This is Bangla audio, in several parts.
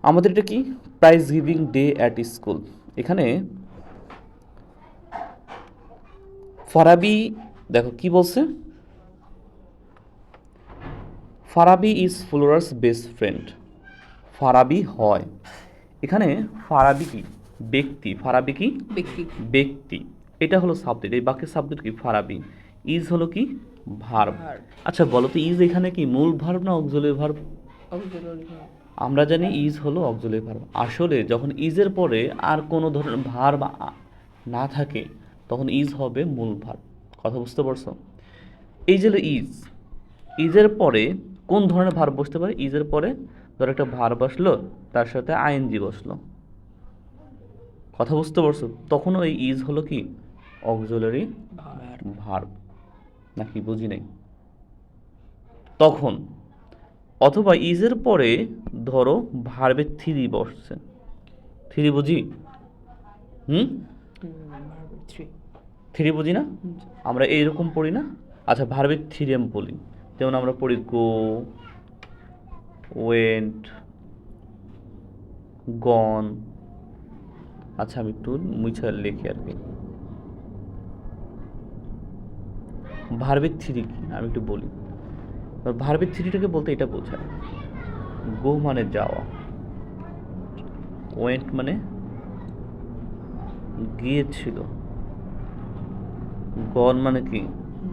আমাদের এটা কি prize giving day at school. এখানে ফারাবি দেখো কি বলছে, Farabi is Flora's best friend. Farabi হয়, এখানে ফারাবি কি ব্যক্তি, ফারাবি কি ব্যক্তি। ব্যক্তি, এটা হলো সাবজেক্ট, এই বাক্যের সাবজেক্ট কি ফারাবি, ইজ হলো কি ভার্ব। Verb. আচ্ছা বলো তো ইজ এখানে কি মূল ভার্ব না অক্সিলারি ভার্ব? Auxiliary verb. আমরা জানি ইজ হলো অক্সিলারি ভার্ব। আসলে যখন ইজের পরে আর কোনো ধরনের ভার্ব না থাকে তখন ইজ হবে মূল ভার্ব। কথা বুঝতে পারছো? এই যে ইজ, ইজের পরে কোন ধরনের ভার্ব বসতে পারে? ইজের পরে ধর একটা ভার্ব বসলো, তার সাথে আইএনজি বসলো। কথা বুঝতে পারছো? তখন ওই ইজ হলো কি অক্সিলারি Verb. ভার্ব, নাকি বুঝি নাই? তখন অথবা ইজের পরে ধরো ভার্বের থ্রি বসছে, থ্রি বুঝি? হুম, Verb 3. থ্রি বুঝি না? আমরা এইরকম পড়ি না? আচ্ছা ভার্বের থ্রি আমি বলি, যেমন আমরা পড়ি গো, ওয়েন্ট, গন। আচ্ছা আমি একটু মুছা লিখি আর কি। ভার্বের থ্রি কি আমি একটু বলি। ভার্বের থ্রিটাকে বলতে এটা বোঝায়, গো মানে যাওয়া, ওয়েন্ট মানে গিয়েছিল, গন মানে কি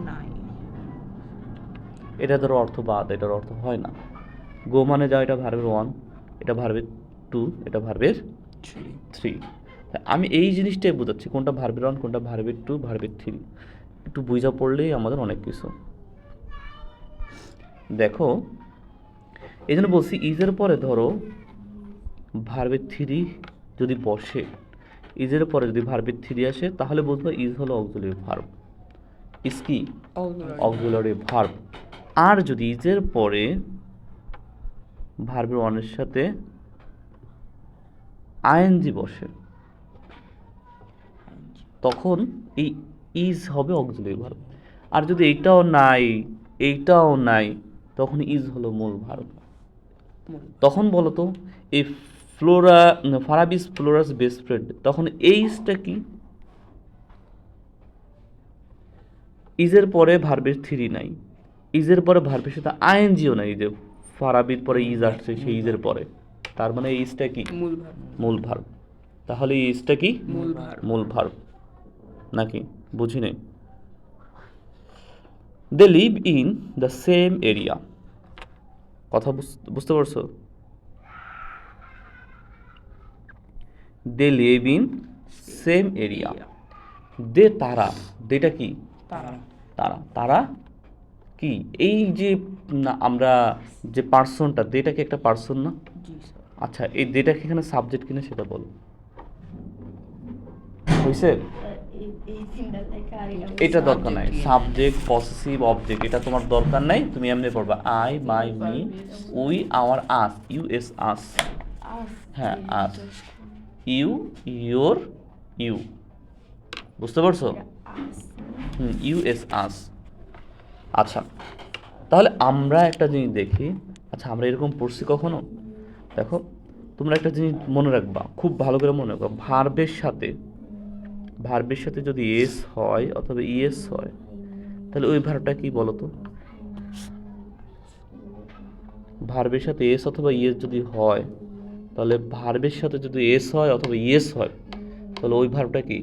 9. এটা ধরো অর্থ বাদ, এটার অর্থ হয় না। গো মানে যাও, এটা ভার্বের ওয়ান, এটা ভার্বের টু, এটা ভার্বের 3. থ্রি। আমি এই জিনিসটাই বোঝাচ্ছি কোনটা ভার্বের ওয়ান, কোনটা ভার্বের টু, ভার্বের থ্রি। একটু বুঝা পড়লেই আমাদের অনেক কিছু। দেখো এই জন্য বলছি ইজের পরে ধরো ভার্বের থ্রি যদি বসে, ইজের পরে যদি ভার্বের থ্রি আসে তাহলে বুঝবো ইজ হলো অক্সিলারি ভার্ব। ইজ কি Auxiliary. Auxiliary verb. আর যদি ইজের পরে ভার্বের ওয়ানের সাথে আইএনজি বসে তখন এই ইজ হবে অক্সিলারি ভার্ব। আর যদি এইটাও নাই, এইটাও নাই, তখন ইজ হলো মূল ভার্ব। তখন বলো তো এই ফারাবিস ফ্লোরাস বেস্ট ফ্রেন্ড, তখন এই ইজটা কি? ইজের পরে ভার্বের থ্রি নাই, ইজের পরে ভার্বের সাথে আইএনজিও নাই, যে ফারাবির পরে ইজ আসছে সেই ইজের পরে, তার মানে এই ইজটা কি মূল ভার্ব। মূল ভার্ব। তাহলে এই ইজটা কি মূল ভার্ব। মূল ভার্ব, নাকি বুঝি নেই? They live in the same area. কথা বুঝতে পারছো? They live in same area. They তারা, দেটা কি তারা। তারা, তারা কি এই যে আমরা যে পার্সনটা, দেটা কি একটা পার্সন না? জি স্যার। আচ্ছা এই দেটা কি এখানে সাবজেক্ট কিনা সেটা বলো। হয়েছে? এটা দরকার নাই, সাবজেক্ট পসেসিভ অবজেক্ট এটা তোমার দরকার নাই, তুমি এমনি পড়বা I, my, me, we, our, us, U S us. হ্যাঁ আস, ইউ, ইয়োর, ইউ, বুঝতে পারছো? U S us. আচ্ছা তাহলে আমরা একটা জিনিস দেখি, আচ্ছা আমরা এরকম পড়ছি কখনো? দেখো তোমরা একটা জিনিস মনে রাখবা, খুব ভালো করে মনে রাখবা, ভার্বের সাথে যদি এস হয় অথবা ইএস হয় তাহলে ওই ভার্বটা কি বলো তো? ভার্বের সাথে এস অথবা ইএস যদি হয় তাহলে ভার্বের সাথে যদি এস হয় অথবা ইএস হয় তাহলে ওই ভার্বটা কি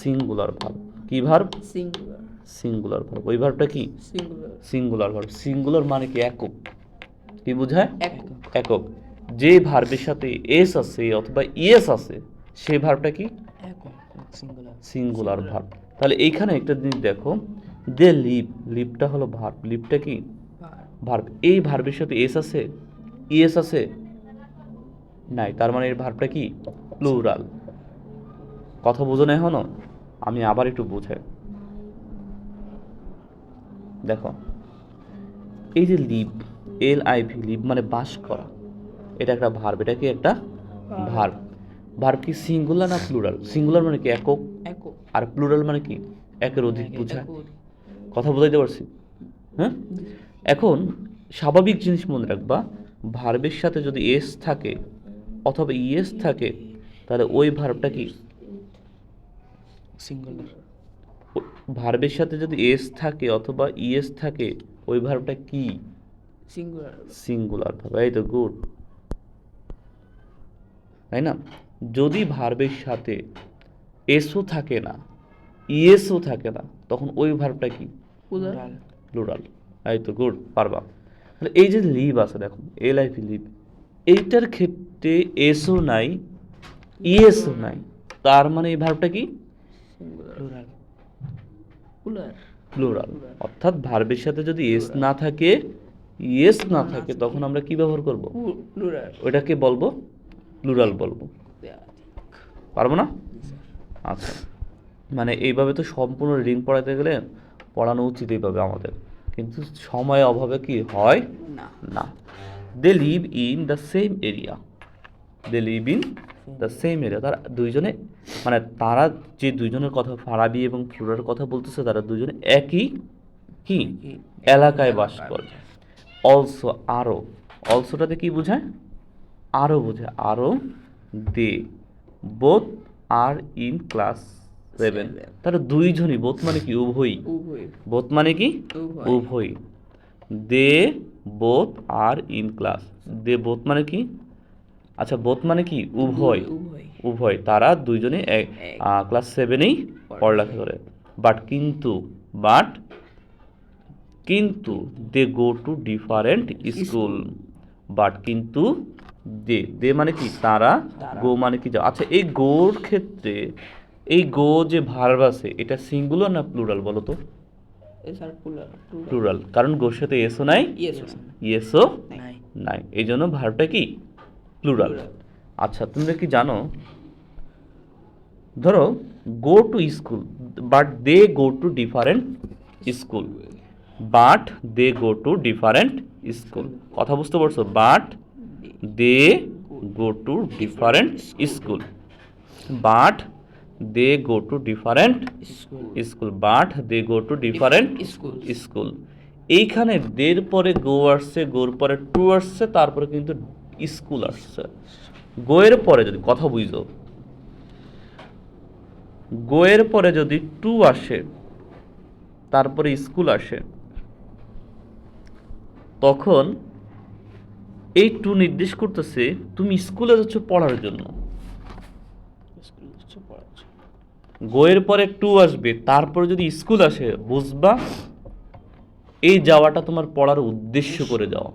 সিঙ্গুলার ভার্ব। কি ভার্ব? সিঙ্গুলার। Singular verb. ওই ভার্বটা কি সিঙ্গুলার। Singular verb. সিঙ্গুলার মানে কি একক। কি বোঝায়? একক। একক। যে ভার্বের সাথে এস আছে অথবা ইএস আছে সেই ভার্বটা কি একক। সিঙ্গুলার। Singular verb. তাহলে এইখানে একটা জিনিস দেখো, দে লিভ, লিভটা হলো ভার্ব, লিভটা কি ভার্ব। এই ভার্বের সাথে এস আছে, ইএস আছে নাই, তার মানে এর ভার্বটা কি প্লুরাল। কথা বুঝো না এখনো? আমি আবার একটু বুঝাই। দেখো এই যে লিভ, LIV, লিভ মানে বাস করা, এটা একটা ভার্ব। এটা কি একটা ভার্ব। ভার্ব কি সিঙ্গুলার না প্লুরাল? সিঙ্গুলার মানে কি একক, একক। আর প্লুরাল মানে কি একের অধিক বোঝায়। একক। কথা বুঝাইতে পারছি? হ্যাঁ। এখন স্বাভাবিক জিনিস মনে রাখবা, ভার্বের সাথে যদি এস থাকে অথবা ইএস থাকে তাহলে ওই ভার্বটা কি? সিঙ্গুলার। ভার্বের সাথে যদি এস থাকে অথবা ইএস থাকে ওই ভার্বটা কি? সিঙ্গুলার। Singular verb. এই তো গুড, তাই না? যদি ভার্বের সাথে এসও থাকে না ইএসও থাকে না তখন ওই ভার্বটা কি? প্লুরাল। প্লুরাল। এই তো গুড, পারবা। তাহলে এই যে লিভ আছে দেখো, LIV লিভ, এইটার ক্ষেত্রে এসও নাই ইএসও নাই, তার মানে এই ভার্বটা কি? প্লুরাল। প্লুরাল। প্লুরাল। অর্থাৎ ভার্বের সাথে যদি এস না থাকে ইএস না থাকে তখন আমরা কি ব্যবহার করব? প্লুরাল। ওইটাকে বলবো প্লুরাল বলবো। পারবো না? আচ্ছা, মানে এইভাবে তো সম্পূর্ণ রিডিং পড়াতে গেলে পড়ানো উচিত এইভাবে আমাদের, কিন্তু সময়ের অভাবে কি হয় না। না। They live in the same area, they live in the same area, তারা দুইজনে, মানে তারা যে দুইজনের কথা ফারাবি এবং ফ্লোরার কথা বলতেছে তারা দুজনে একই কি এলাকায় বাস করে। অলসো আরও, অলসোটাতে কি বোঝায়? আরও বোঝায়, আরও। They both are in class 7, তারা দুইজনই, বোথ মানে কি উভয়ই, উভয়। বোথ মানে কি উভয়। উভয়ই। They both are in class, they both মানে কি? আচ্ছা, বোথ মানে কি উভয়, উভয়। উভয়, তারা দুইজনে ক্লাস 7-এই পড়ালেখা করে। বাট কিন্তু, বাট কিন্তু they go to different school, but কিন্তু দে, দে মানে কি তারা, গো মানে কি যাও। আচ্ছা, এই গোর ক্ষেত্রে এই গো যে ভার্ব আছে এটা সিঙ্গুলার না প্লুরাল বলো তো? Sir plural. প্লুরাল, কারণ গোর সাথে এসও নাই ইয়েস। ইয়েসও নাই। নাই, এই জন্য ভার্বটা কি প্লুরাল। আচ্ছা, তোমরা কি জানো, ধরো go to school, but they go to different school, but they go to different school, কথা বুঝতে পারছো? But they go to different school, but they go to different school, but they go to different school. এইখানে দের পরে গো আসছে, গোর পরে টু আসছে, তারপরে কিন্তু স্কুল আসছে। গোয়ের পরে যদি, কথা বুঝো, গোয়ের পরে যদি টু আসে তারপরে স্কুল আসে তখন এই টু নির্দেশ করতেছে তুমি স্কুলে যাচ্ছ পড়ার জন্য। গোয়ের পরে টু আসবে তারপরে যদি স্কুল আসে বুঝবা এই যাওয়াটা তোমার পড়ার উদ্দেশ্য করে যাওয়া,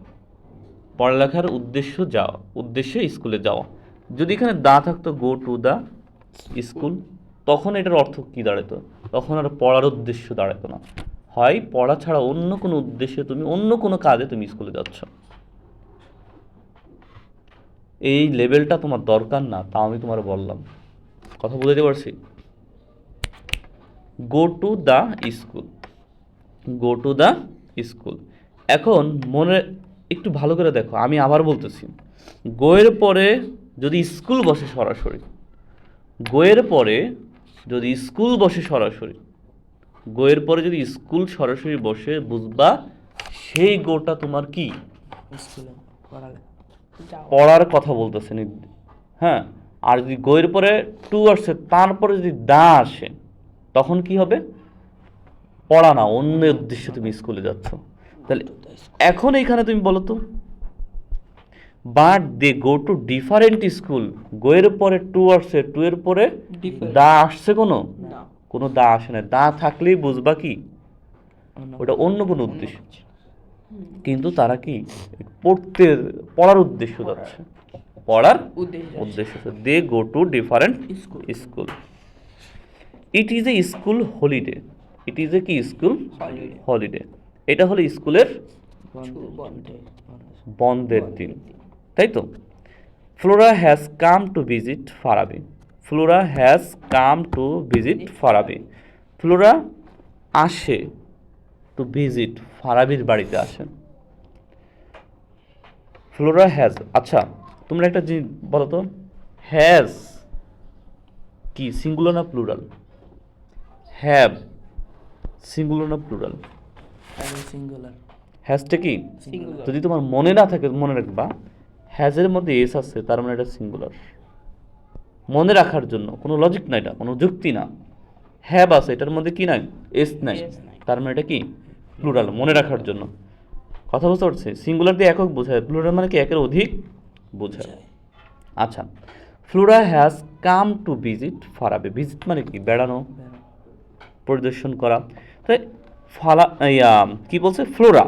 পড়ালেখার উদ্দেশ্য যাওয়া, উদ্দেশ্যে স্কুলে যাওয়া। যদি এখানে দা থাকতো গো টু দা স্কুল, তখন এটার অর্থ কি দাঁড়াতো? তখন আর পড়ার উদ্দেশ্য দাঁড়াতো না, হয় পড়া ছাড়া অন্য কোনো উদ্দেশ্যে তুমি, অন্য কোনো কাজে তুমি স্কুলে যাচ্ছ। এই লেভেলটা তোমার দরকার না, তাও আমি তোমার বললাম, কথা বুঝতে পারছি? Go to the school, go to the school. এখন মনে একটু ভালো করে দেখো, আমি আবার বলতেছি, গোয়ের পরে যদি স্কুল বসে সরাসরি, গোয়ের পরে যদি স্কুল বসে সরাসরি, গোয়ের পরে যদি স্কুল সরাসরি বসে বুঝবা সেই গোটা তোমার কি পড়ার কথা বলতেছে। হ্যাঁ, আর যদি গোয়ের পরে টু আসছে তারপরে যদি দা আসে তখন কি হবে? পড়া না, অন্য উদ্দেশ্যে তুমি স্কুলে যাচ্ছ। তাহলে এখন এইখানে তুমি বলো তো, but they go to different school, গোয়ের পরে টু আসছে, টু এর পরে দা আসছে, কোনো দা আসে না, দা থাকলেই বুঝবা কি ওটা অন্য কোনো উদ্দেশ্য, কিন্তু তারা কি পড়ার উদ্দেশ্য যাচ্ছে, পড়ার উদ্দেশ্য। They go to different school. It is a school holiday, it is a কি স্কুল হলিডে, এটা হলো স্কুলের বন্ধের দিন, তাই তো? Flora has come to visit Farabi, Flora has come to visit Farabi, Flora আসে টু ভিজিট, ফারাবির বাড়িতে আসেন। ফ্লোরা হ্যাজ, আচ্ছা তোমরা একটা জিনিস বলো তো, হ্যাজ কি সিঙ্গুলার না প্লুরাল? হ্যাভ সিঙ্গুলার না প্লুরাল? সিঙ্গুলার। হ্যাজটা কি? যদি তোমার মনে না থাকে মনে রাখবা, হ্যাজের মধ্যে এস আছে, তার মানে এটা সিঙ্গুলার। মনে রাখার জন্য কোনো লজিক না, এটা কোনো যুক্তি না। হ্যাভ আছে, এটার মধ্যে কি নাই, এস নাই, S নাই। তার মানে এটা কি প্লুরাল, মনে রাখার জন্য। কথা বুঝতে পারছি? সিঙ্গুলার দিয়ে একক বোঝায়, প্লুরাল মানে কি একের অধিক বোঝায়। আচ্ছা, Flora has come to visit Farabi. Visit মানে কি, বেড়ানো, পরিদর্শন করা। তাই কি বলছে, ফ্লোরা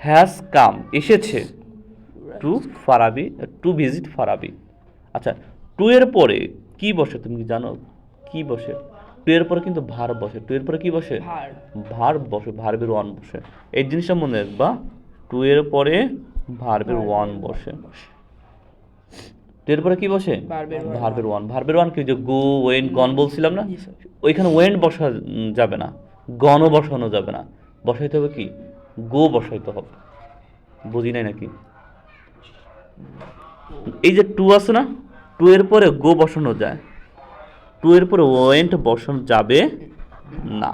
হ্যাজ কাম, এসেছে, to Farabi, to visit Farabi. আচ্ছা, টু এর পরে কি বসে তুমি কি জানো? কি বসে? টু এর পরে কিন্তু ভার্ব বসে। টু এর পরে কি বসে? ভার্ব। ভার্ব বসে, ভার্বের ওয়ান বসে। এই জিনিসটা মনে রাখবা, টু এর পরে ভার্বের ওয়ান বসে। টু এর পরে কি বসে? ভার্বের ওয়ান। ভার্বের ওয়ান কি, যে গো, ওয়েন্ট, গন বলছিলাম না? জি স্যার। ওইখানে ওয়েন্ট বসা যাবে না, গনও বসানো যাবে না, বসাইতে হবে কি, গো বসাইতে হবে। বুঝি নাই নাকি? এই যে টু আছে না, টু এর পরে গো বসানো যায়, টু এর পরে ওয়েন্ট বসানো যাবে না,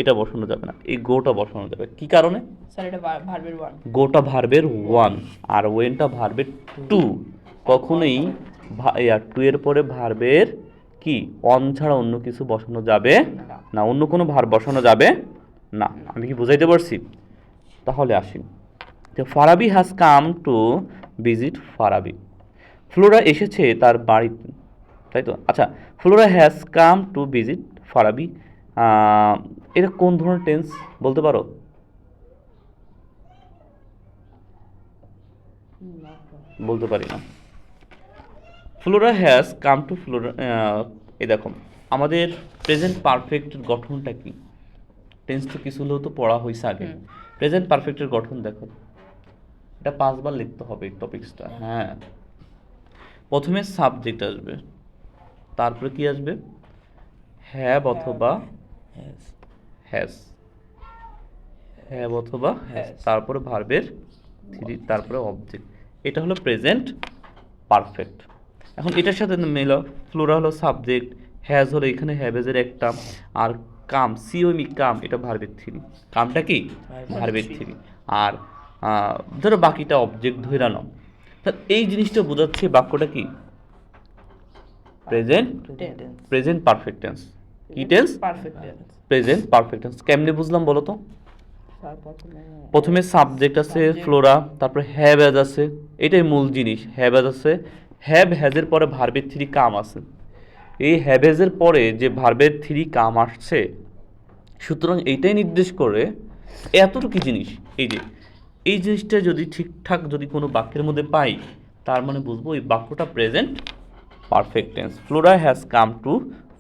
এটা বসানো যাবে না, এই গোটা বসানো যাবে। কি কারণে? স্যার এটা ভার্বের ওয়ান। গোটা ভার্বের ওয়ান আর ওয়েনটা ভার্বের টু। কখনোই টু এর পরে ভার্বের কি অন ছাড়া অন্য কিছু বসানো যাবে না, অন্য কোনো ভার্ব বসানো যাবে না। আমি কি বুঝাইতে পারছি? তাহলে আসি, তো Farabi has come to visit Farabi. Flora এসেছে তার বাড়িতে, তাই তো? আচ্ছা, Flora has come to visit Farabi, এটা কোন ধরনের টেন্স বলতে পারো? বলতে পারি না। Flora has come to Flora, এই দেখো আমাদের প্রেজেন্ট পারফেক্টের গঠনটা কি? টেন্স তো কিছু হলেও তো পড়া হয়েছে আগে। প্রেজেন্ট পারফেক্টের গঠন দেখো, এটা 5 বার লিখতে হবে এই টপিকসটা। হ্যাঁ, প্রথমে সাবজেক্ট আসবে, তারপরে কি আসবে, হ্যাভ অথবা হ্যাজ, হ্যাভ অথবা হ্যাজ, তারপরে ভার্বের থ্রি, তারপরে অবজেক্ট। এটা হলো প্রেজেন্ট পারফেক্ট। এখন এটার সাথে মেলো, ফ্লোরা হলো সাবজেক্ট, হ্যাজ হলো এখানে হ্যাভেজের একটা, আর কাম, সিওমি কাম, এটা ভার্বের থ্রি। কামটা কি, ভার্বের থ্রি। আর ধরো বাকিটা অবজেক্ট ধরে নাও। এই জিনিসটা বোঝাচ্ছে বাক্যটা কি, প্রেজেন্ট প্রেজেন্ট পারফেক্ট টেন্স। কি tense? Perfect tense. Present perfect tense. কেমনে বুঝলাম বলো তো? প্রথমে সাবজেক্ট আছে ফ্লোরা, তারপরে হ্যাভ হ্যাজ আছে, এটাই মূল জিনিস। হ্যাভ হ্যাজ আছে, হ্যাভ হ্যাজের পরে ভার্বের থ্রি কাম আছে। এই হ্যাভ হ্যাজের পরে যে ভার্বের থ্রি কাম আসছে, সুতরাং এইটাই নির্দেশ করে এতটুকু জিনিস। এই যে এই জিনিসটা যদি ঠিকঠাক যদি কোনো বাক্যের মধ্যে পাই, তার মানে বুঝবো এই বাক্যটা present perfect tense. Flora has come to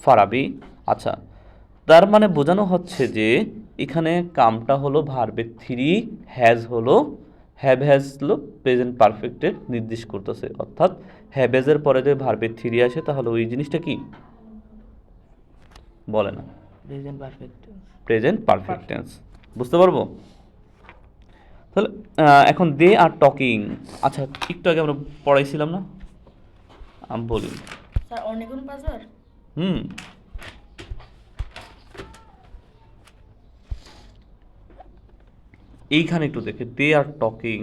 Farabi. আচ্ছা, তার মানে বোঝানো হচ্ছে যে এখানে কামটা হলো ভার্বের থ্রি, হ্যাজ হলো, হ্যাভ হ্যাজ হলো প্রেজেন্ট পারফেক্টের নির্দেশ করতেছে। অর্থাৎ হ্যাভ হ্যাজের পরে যে ভার্বের থ্রি আসে, তাহলে ওই জিনিসটা কি বলে না, present perfect tense. Present perfect tense. বুঝতে পারবো? তাহলে এখন দে আর টকিং। আচ্ছা, একটু আগে আমরা পড়াইছিলাম না, আমি বলি। স্যার অনেকগুণ পাঁচবার। হুম, এইখানে একটু দেখে, দে are talking,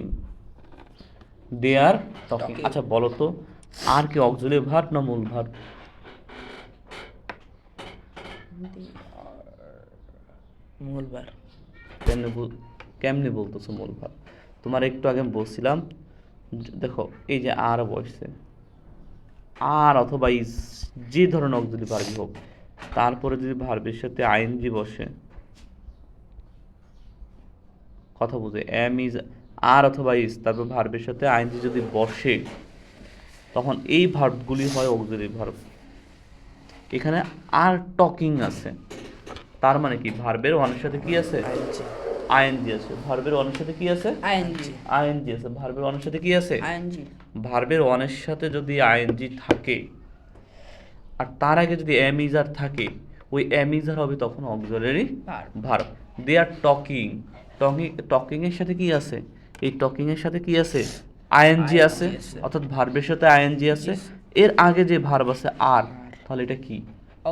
they are talking. আচ্ছা বলো তো, আর কি অক্সিলারি ভার্ব না মূল ভার্ব? মঙ্গলবার। কেমনে বলতেছো মূল ভার্ব? তোমার একটু আগে আমি বলছিলাম, দেখো এই যে আর বসছে, আর অথবা ইজ, যে ধরনের অক্সিলারি ভার্বই হোক, তারপরে যদি ভার্বের সাথে আইএনজি বসে, কথা বুঝে, এম ইজ, আর অথবা ইজ, তারপর ভার্বের সাথে আইএনজি যদি বসে, তখন এই ভার্বগুলি হয় অক্সিলারি ভার্ব। এখানে আর টকিং আছে, তার মানে কি ভার্বের ওয়ানের সাথে কি আছে, আইএনজি আছে। ভার্বের ওয়ানের সাথে কি আছে, আইএনজি। আইএনজি আছে। ভার্বের ওয়ানের সাথে কি আছে, আইএনজি। ভার্বের ওয়ানের সাথে যদি আইএনজি থাকে আর তার আগে যদি এম ইজ আর থাকে, ওই এম ইজ আর হবে তখন auxiliary verb. They are talking, talking এর সাথে কি আছে, এই টকিং এর সাথে কি আছে, আইএনজি আছে, অর্থাৎ ভার্বের সাথে আইএনজি আছে। এর আগে যে ভার্ব আছে আর, তাহলে এটা কি,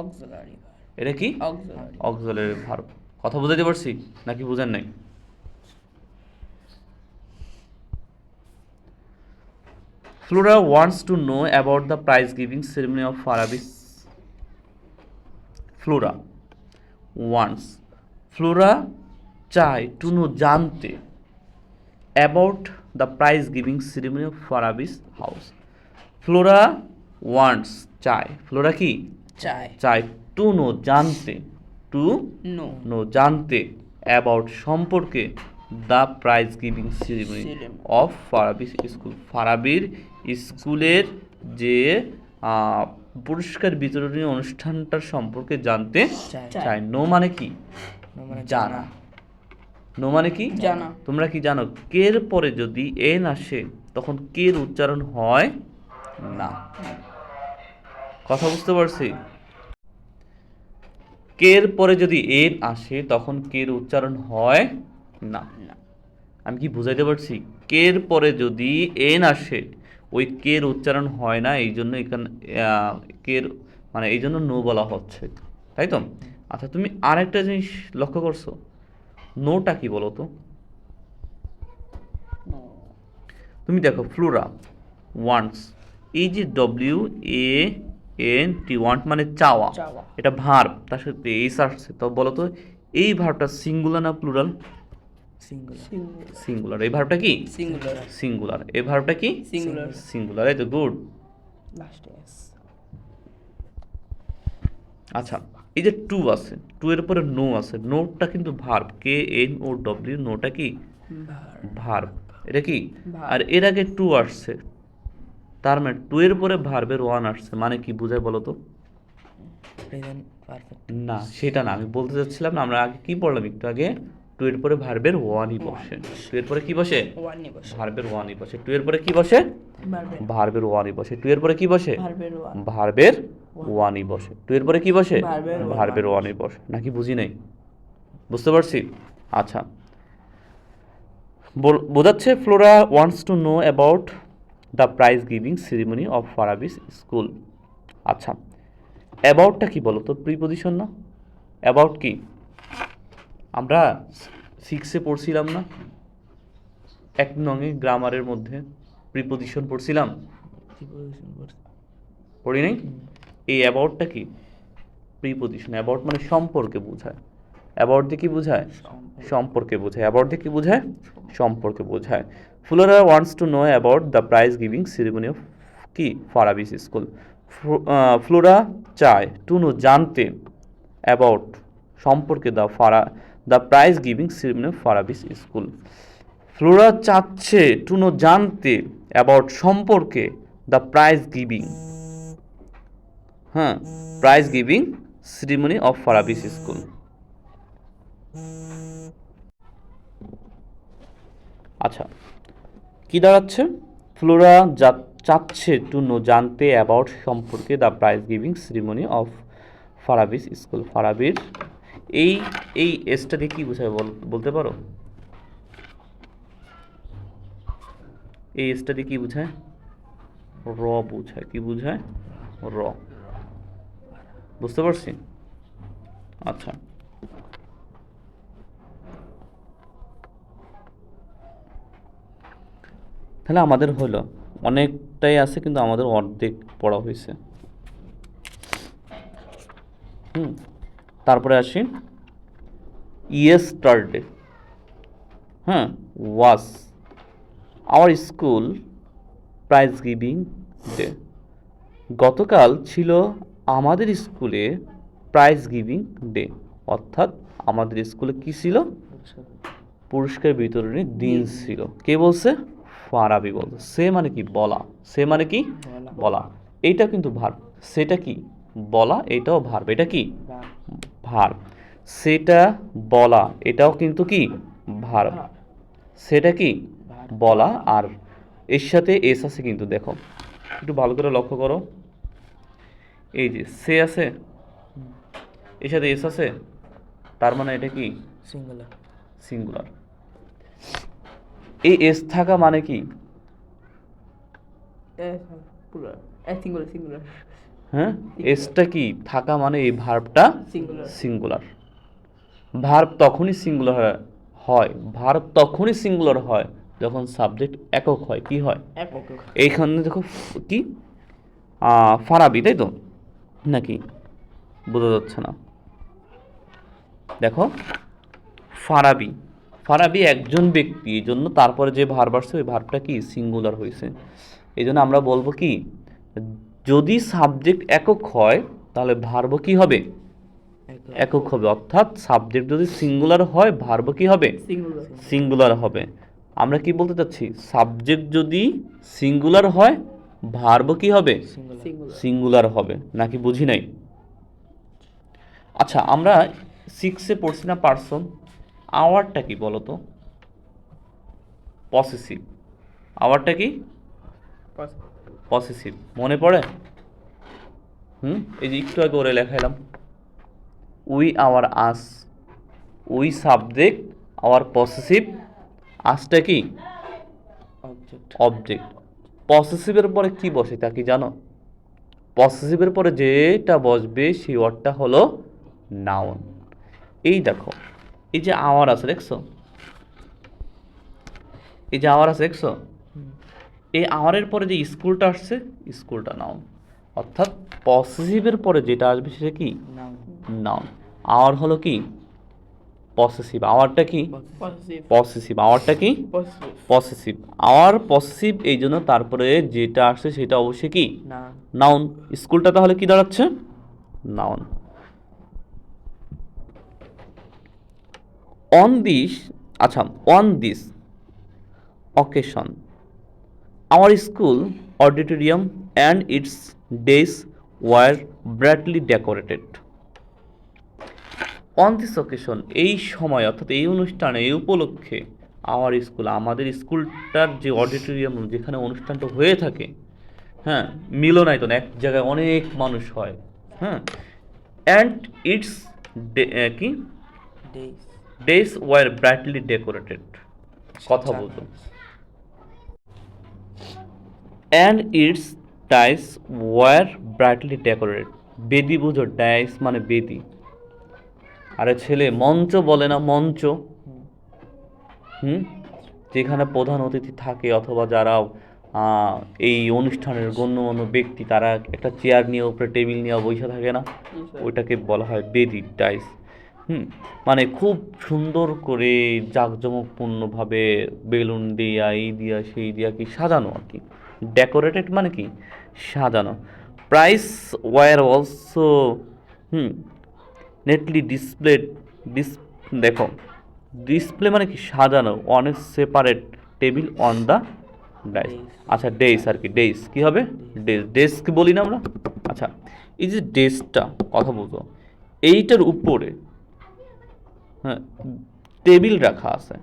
অক্সিলারি। এটা কি অক্সিলারি। Auxiliary verb. কথা বুঝাইতে পারছি নাকি বুঝেন নাই? Flora wants to know about the prize giving ceremony of Farabi's. Flora wants. Flora চায় to know জানতে about the prize giving ceremony of Farabi's house. Flora wants চায়. Flora কি? চাই চায় to know জানতে. To নো know জানতে about সম্পর্কে the prize giving ceremony Ceremony. of Farabi's school. ফারাবির স্কুলের যে পুরস্কার বিতরণী অনুষ্ঠানটার সম্পর্কে জানতে চাই চায়। নো মানে কি? নো মানে জানা। নো মানে কি? জানা তোমরা কি জানো কের পরে যদি এন আসে তখন কের উচ্চারণ হয় না। কথা বুঝতে পারছি? কের পরে যদি এন আসে তখন কের উচ্চারণ হয় না। আমি কি বুঝাইতে পারছি? কের পরে যদি এন আসে ওই কের উচ্চারণ হয় না, এই জন্য এখানে কের মানে এই জন্য নো বলা হচ্ছে, তাই তো? আচ্ছা, তুমি আরেকটা জিনিস লক্ষ্য করছো, নোটা কি বলো তো? তুমি দেখো ফ্লোরা ওয়ান্টস, এই যে WANT ওয়ান্ট মানে চাওয়া, চাওয়া এটা ভার্ব, তার সাথে এস আসছে, তো বলো তো এই ভার্বটা সিঙ্গুলার না প্লুরাল? Singular singular. এই ভার্বটা কি? Singular singular. এই ভার্বটা কি? Singular singular. এই তো গুড। লাস্টে এস আচ্ছা, এই যে টু আছে, টু এর পরে নো আছে, নোটা কিন্তু ভার্ব, KNOW, নোটা কি? ভার্ব। এটা কি? Verb. আর এর আগে টু আসছে, তার মানে টু এর পরে ভার্বের ওয়ান আসছে, মানে কি বুঝায় বলো তো? প্রেজেন্ট পারফেক্ট না, সেটা না, আমি বলতে চাচ্ছিলাম না, আমরা আগে কি পড়লাম একটু আগে, টু এর পরে ভার্বের ওয়ানই বসে। টু এর পরে কি বসে? ওয়ান নিয়ে বসে ভার্বের ওয়ানই বসে। টু এর পরে কি বসে? ভার্বের ভার্বের ওয়ানই বসে। টু এর পরে কি বসে? ভার্বের ওয়ান ভার্বের ওয়ানই বসে। টু এর পরে কি বসে? ভার্বের ওয়ান। ভার্বের ওয়ানই বসে। নাকি বুঝি নাই? বুঝতে পারছি? আচ্ছা, বোঝাচ্ছে Flora wants to know about the prize giving ceremony of Farabi's school. আচ্ছা, অ্যাবাউটটা কি বলো তো? প্রিপোজিশন না? অ্যাবাউট কি? আমরা 6-এ পড়ছিলাম না, 1 নংয়ে গ্রামারের মধ্যে প্রিপোজিশন পড়ছিলাম, পড়ি নাই? এই অ্যাবাউটটা কি? প্রিপোজিশন। অ্যাবাউট মানে সম্পর্কে বোঝায়। অ্যাবাউট দিয়ে কি বোঝায়? সম্পর্কে বোঝায়। অ্যাবাউট দিয়ে কি বোঝায়? সম্পর্কে বোঝায়। Flora wants to know about the prize giving ceremony of কি ফারাবিস স্কুল। ফ্লোরা চায় টু নো জানতে, অ্যাবাউট সম্পর্কে the prize giving ceremony of Farabi's school. Flora চাচ্ছে টু নো জানতে, অ্যাবাউট সম্পর্কে দ্য প্রাইজ গিভিং, হ্যাঁ, prize giving ceremony of Farabi's school. আচ্ছা, কি দাঁড়াচ্ছে? ফ্লোরা চাচ্ছে টু নো জানতে অ্যাবাউট সম্পর্কে the prize giving ceremony of Farabi's school. ফারাবির এই এই এসটা দিয়ে কি বোঝায় বলতে পারো? এই এসটা দিয়ে কি বোঝায়? র বোঝায়। কি বোঝায়? র। বুঝতে পারছি? আচ্ছা, তাহলে আমাদের হলো অনেকটাই আছে, কিন্তু আমাদের অর্ধেক পড়া হয়েছে। তারপরে আসি ইয়েস্টারডে, হ্যাঁ, was our school prize giving day. গতকাল ছিল আমাদের স্কুলে প্রাইজ গিভিং ডে, অর্থাৎ আমাদের স্কুলে কি ছিল? পুরস্কার বিতরণের দিন ছিল। কে বলছে? ফারাবি বলছে। সে মানে কি? বলা। সে মানে কি? বলা। এইটা কিন্তু ভার্ব। সেটা কি? বলা। এটাও ভার্ব। এটা কি? ভার্ব। সেটা বলা, এটাও কিন্তু কি? ভার্ব। সেটা কি? বলা। আর এর সাথে এস আছে কিন্তু, দেখো একটু ভালো করে লক্ষ্য করো, এই যে সে আছে, এর সাথে এস আছে, তার মানে এটা কি? Singular singular. এই এস থাকা মানে কি? প্লুরাল সিঙ্গুলার সিঙ্গুলার হ্যাঁ, এসটা কি থাকা মানে এই ভার্বটা সিঙ্গুলার সিঙ্গুলার। ভার্ব তখনই সিঙ্গুলার হয়, ভার্ব তখনই সিঙ্গুলার হয় যখন সাবজেক্ট একক হয় কি হয়? একক। এইখানে দেখো কি ফারাবি, তাই তো নাকি বোঝা যাচ্ছে না? দেখো ফারাবি, ফারাবি একজন ব্যক্তি, এই জন্য তারপরে যে ভার্ব আসছে ওই ভার্বটা কি সিঙ্গুলার হয়েছে। এই জন্য আমরা বলবো কি, যদি সাবজেক্ট একক হয় তাহলে ভার্ব কি হবে? একক হবে। অর্থাৎ সাবজেক্ট যদি সিঙ্গুলার হয় ভার্ব কি হবে? সিঙ্গুলার। সিঙ্গুলার হবে। আমরা কি বলতে চাচ্ছি, সাবজেক্ট যদি সিঙ্গুলার হয় ভার্ব কি হবে? সিঙ্গুলার। সিঙ্গুলার হবে, নাকি বুঝি নাই? আচ্ছা, আমরা 6-এ পড়ছি না পার্সন, আওয়ারটা কি বলো তো? পসেসিভ। আওয়ারটা কি? পসেসিভ। মনে পড়ে? এই যে একটু আগে ওরে লেখাইলাম, we our us, we subject, our possessive, আসটা কি অবজেক্ট। অবজেক্ট। পসেসিভের পরে কি বসে তা কি জানো? পসেসিভের পরে যেটা বসবে সেই ওয়ার্ডটা হলো নাউন। এই দেখো, এই যে আওয়ার আছে দেখছো, এই যে আওয়ার আছে দেখছো, এই আওয়ারের পরে যে স্কুলটা আসছে, স্কুলটা নাউন। অর্থাৎ পসেসিভের পরে যেটা আসবে সেটা কি? নাউন। নাউন। আওয়ার হলো কি? পসেসিভ। আওয়ারটা কি? পসেসিভ। পসেসিভ। আওয়ারটা কি? পসেসিভ। পসেসিভ। আওয়ার পসেসিভ, এই জন্য তারপরে যেটা আসছে সেটা অবশ্যই কি? নাউন। নাউন। স্কুলটা তাহলে কি দাঁড়াচ্ছে? নাউন। অন দিস, আচ্ছা, on this occasion our school auditorium and its days were brightly decorated. On this occasion, এই সময় অর্থাৎ এই অনুষ্ঠানে, এই উপলক্ষে, our school, আমাদের স্কুলটার যে অডিটোরিয়াম, যেখানে অনুষ্ঠানটা হয়ে থাকে, হ্যাঁ, মিলনায়তন, এক জায়গায় অনেক মানুষ হয়, হ্যাঁ, অ্যান্ড ইটস কি dais. Dais were brightly decorated. কথা বলতো। And it's dais were brightly decorated. বেদি বুঝো, ডাইস মানে বেদি। আরে ছেলে, মঞ্চ বলে না, মঞ্চ, যেখানে প্রধান অতিথি থাকে অথবা যারা এই অনুষ্ঠানের গণ্যমান্য ব্যক্তি, তারা একটা চেয়ার নিয়ে উপরে টেবিল নিয়ে বসে থাকে না, ওইটাকে বলা হয় বেদি, ডাইস। মানে খুব সুন্দর করে জাঁকজমকপূর্ণভাবে বেলুন দিয়া, এই দিয়া সেই দিয়া কি সাজানো আর কি। ডেকোরেটেড মানে কি? সাজানো। Prize were also neatly displayed. দেখো, ডিসপ্লে মানে কি? সাজানো। On a separate table on the dais. আচ্ছা, ডেইস আর কি, ডেইস কি হবে? ডেস্ক। ডেস্ক বলি না আমরা? আচ্ছা, এই যে ডেস্কটা, কথা বলতো, এইটার উপরে হ্যাঁ টেবিল রাখা আছে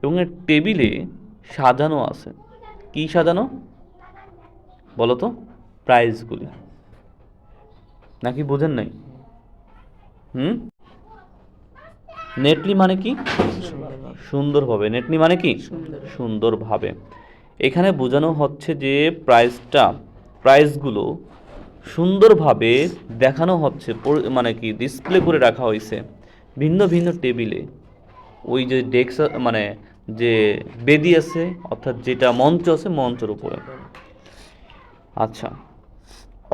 এবং এই টেবিলে সাজানো আছে। কি সাজানো বলো তো? প্রাইজগুলি। নাকি বোঝেন নাই? নেটলি মানে কি? সুন্দরভাবে। নেটলি মানে কি? সুন্দরভাবে। এখানে বোঝানো হচ্ছে যে প্রাইজগুলো সুন্দরভাবে দেখানো হচ্ছে, মানে কি ডিসপ্লে করে রাখা হয়েছে ভিন্ন ভিন্ন টেবিলে। ওই যে ডেস্ক মানে যে বেদি আছে, অর্থাৎ যেটা মঞ্চ আছে, মঞ্চের উপরে। আচ্ছা,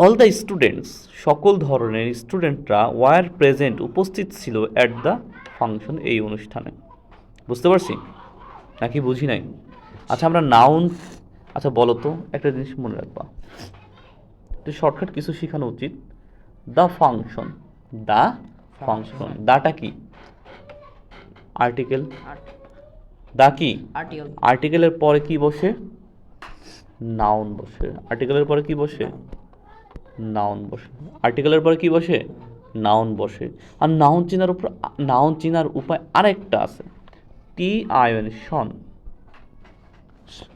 অল দ্য স্টুডেন্টস, সকল ধরনের স্টুডেন্টরা ওয়ার প্রেজেন্ট, উপস্থিত ছিল অ্যাট দ্য ফাংশন, এই অনুষ্ঠানে। বুঝতে পারছি নাকি বুঝি নাই? আচ্ছা, আমরা নাউন, আচ্ছা বলো তো, একটা জিনিস মনে রাখবা, একটু শর্টকাট কিছু শেখানো উচিত। দ্য ফাংশন, দ্য ফাংশন, দাটা কি? আর্টিকেল। দা কি? আর্টিকেল। আর্টিকেলের পরে কি বসে? নাউন বসে। আর্টিকেলের পরে কি বসে? নাউন বসে। আর্টিকেলের পরে কি বসে? নাউন বসে। আর নাউন চেনার উপায় আরেকটা আছে, TION, শন।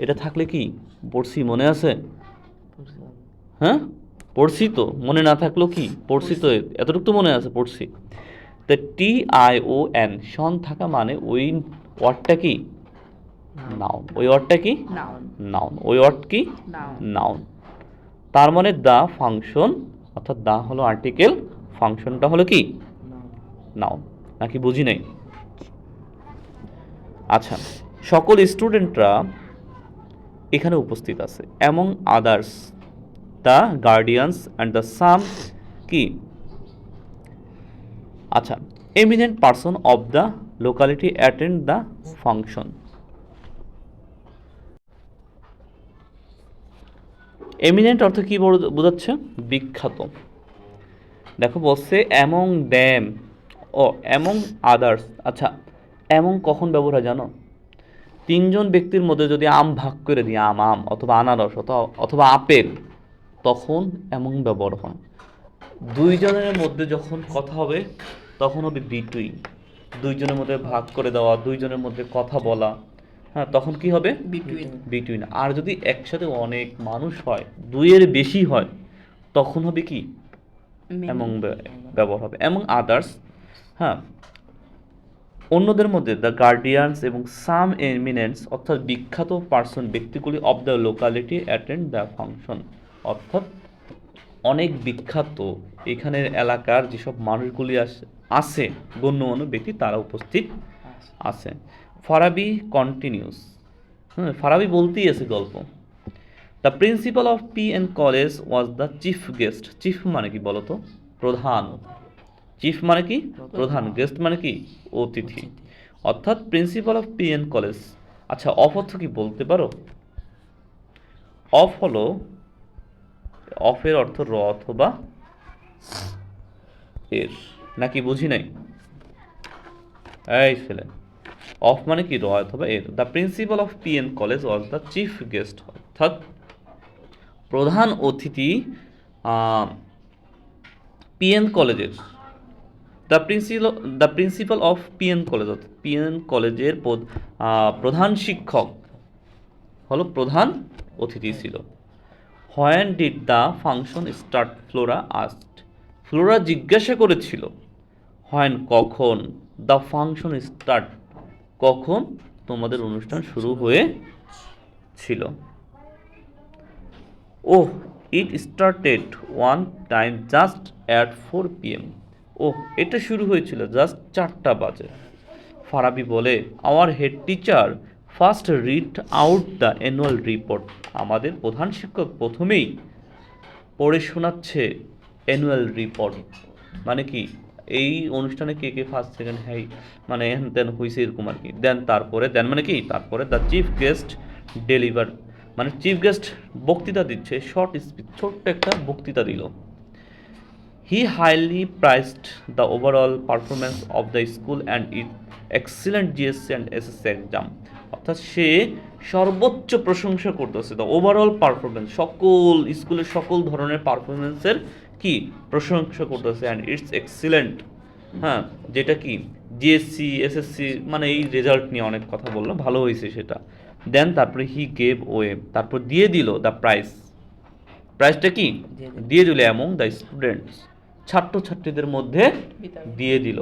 এটা থাকলে কি পড়ছি, মনে আছে? হ্যাঁ, পড়ছি তো, মনে না থাকলেও কি পড়ছি তো, এতটুকু তো মনে আছে, পড়ছি। তো TION, শন থাকা মানে ওই ওয়ার্ডটা কি? নাউন। ওই ওয়ার্ডটা কি? নাউন। ওই ওয়ার্ড কি? নাউন। তার মানে দা ফাংশন, অর্থাৎ দা হলো আর্টিকেল, ফাংশনটা হলো কি? নাউন। নাকি বুঝি নাই? আচ্ছা, সকল স্টুডেন্টরা এখানে উপস্থিত আছে, among others the guardians and the some কি, আচ্ছা, eminent person of the locality attend the function. Eminent অর্থ কি বোঝাচ্ছে? বিখ্যাত। দেখো বলছে অ্যামং দ্যাম ও অ্যামং আদার্স। আচ্ছা, অ্যামং কখন ব্যবহার হয় জানো? তিনজন ব্যক্তির মধ্যে যদি আম ভাগ করে দিই, আম আম অথবা আনারস অথবা আপেল, তখন অ্যামং ব্যবহার হয়। দুইজনের মধ্যে যখন কথা হবে তখন হবে বিটুইন। দুইজনের মধ্যে ভাগ করে দেওয়া, দুইজনের মধ্যে কথা বলা, হ্যাঁ, তখন কি হবে? বিটুইন। বিটুইন। আর যদি একসাথে অনেক মানুষ হয়, দুইয়ের বেশি হয়, তখন হবে কি? অ্যামং ব্যবহার হবে। অ্যামং আদার্স, হ্যাঁ, অন্যদের মধ্যে দ্য গার্ডিয়ানস এবং সাম এমিনেন্টস অর্থাৎ বিখ্যাত পার্সন ব্যক্তিগুলি of the locality attend the function, অর্থাৎ অনেক বিখ্যাত এখানের এলাকার যেসব মানুষগুলি আছে গণ্যমান্য ব্যক্তি, তারা উপস্থিত আছে। ফারাবি কন্টিনিউস, ফারাবি বলতেই আছে গল্প। The principal of PN college was the chief guest. Chief মানে কি বলতো? প্রধান। চিফ মানে কি? প্রধান। গেস্ট মানে কি? অতিথি। অর্থাৎ প্রিন্সিপাল অফ PN কলেজ। আচ্ছা, অফ অর্থ কি বলতে পারো? অফ হলো, অফের অর্থ র অথবা এর, নাকি বুঝি নাই? এই ছেলে, অফ মানে কি? র অথবা এর। The principal of PN college was the chief guest, অর্থাৎ প্রধান অতিথি PN কলেজের। The principal of PN college, অর্থাৎ PN কলেজের প্রধান শিক্ষক হলো প্রধান অতিথি ছিল। When did the function start, Flora asked. Flora জিজ্ঞাসা করেছিল, হোয়েন কখন, দ্য ফাংশন স্টার্ট কখন তোমাদের অনুষ্ঠান শুরু হয়েছিল। Oh, it started one time just at 4 PM। Oh, এটা শুরু হয়েছিল জাস্ট 4টা বাজে। ফারাবি বলে, our head teacher first read out the annual report. আমাদের প্রধান শিক্ষক প্রথমেই পড়ে শোনাচ্ছে অ্যানুয়াল রিপোর্ট। মানে কি? এই অনুষ্ঠানে কে কে ফার্স্ট সেকেন্ড হ্যাই মানে হ্যান ত্যান হয়েছে এরকম আর কি। দেন মানে কি? তারপরে দ্য চিফ গেস্ট ডেলিভার, মানে চিফ গেস্ট বক্তৃতা দিচ্ছে, শর্ট স্পিচ, ছোট্ট একটা বক্তৃতা দিল। He highly praised the overall performance of the school and it excellent GSC and SSC exam. অর্থাৎ সে সর্বোচ্চ প্রশংসা করতেছে দ্য ওভারঅল পারফরমেন্স, সকল স্কুলের সকল ধরনের পারফরমেন্সের কি প্রশংসা করতেছে, অ্যান্ড ইটস এক্সিলেন্ট, হ্যাঁ, যেটা কি GSC SSC মানে এই রেজাল্ট নিয়ে অনেক কথা বললো, ভালো হয়েছে সেটা। দেন তারপরে হি গেভ ওয়ে, তারপর দিয়ে দিল দ্য প্রাইজ। প্রাইজটা কি? দিয়ে দিল অ্যামং দ্য স্টুডেন্টস, ছাত্রছাত্রীদের মধ্যে দিয়ে দিল,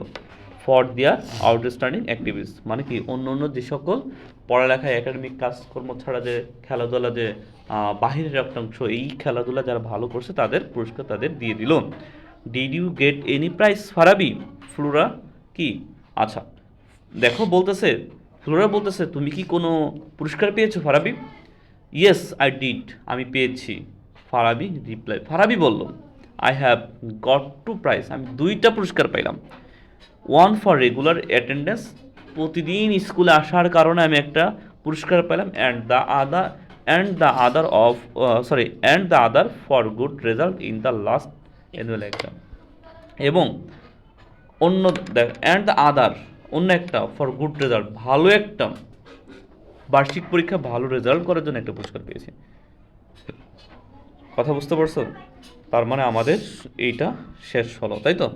ফর দেয়ার আউটস্ট্যান্ডিং অ্যাক্টিভিটিস, মানে কি অন্য অন্য যে সকল পড়ালেখায় একাডেমিক কাজকর্ম ছাড়া যে খেলাধুলা, যে বাহিরের একটা অংশ, এই খেলাধুলা যারা ভালো করছে তাদের পুরস্কার তাদের দিয়ে দিল। Did you get any prize Farabi? Flora কি, আচ্ছা দেখো বলতেছে, ফ্লোরা বলতেছে তুমি কি কোনো পুরস্কার পেয়েছো ফারাবি? ইয়েস আই ডিড, আমি পেয়েছি। ফারাবি রিপ্লাই, ফারাবি বলল, আই হ্যাভ গট 2 প্রাইজ, আমি 2টা পুরস্কার পাইলাম। ওয়ান ফর রেগুলার অ্যাটেন্ডেন্স, প্রতিদিন স্কুলে আসার কারণে আমি একটা পুরস্কার পেলাম, and the other for good result in the last annual exam. এবং অন্য অ্যান্ড দ্য আদার, অন্য একটা ফর গুড রেজাল্ট, ভালো একটা বার্ষিক পরীক্ষা ভালো রেজাল্ট করার জন্য একটা পুরস্কার পেয়েছি। কথা বুঝতে পারছো? তার মানে আমাদের এইটা শেষ হলো, তাই তো?